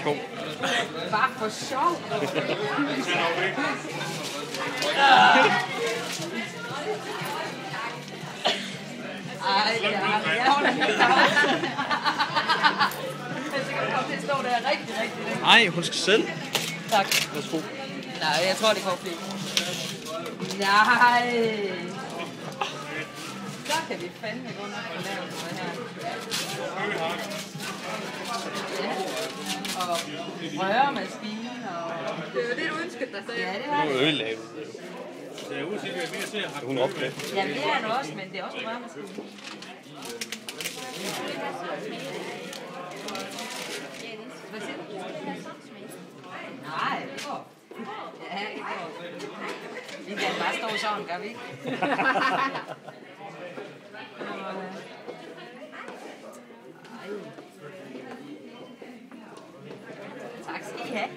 sjov. Bare for sjov. Ej, jeg holder helt pause. Jeg skal komme til at stå der rigtig. Nej, hun skal selv. Tak. Værsgo. Nej, jeg tror, det går fint. Nej. Så kan vi fandme gå nok få lavet noget her. Ja. Og røremaskine og... Det er jo det, du ønskede dig selv. Ja, det var Nu det. ødelægger hun råbte det. Ja, det er det også, men det er også en røremaskine. Hvad siger du? Nej, det går. Ja, det går. Vi kan bare stå sådan, gør vi ikke? Tak skal I have.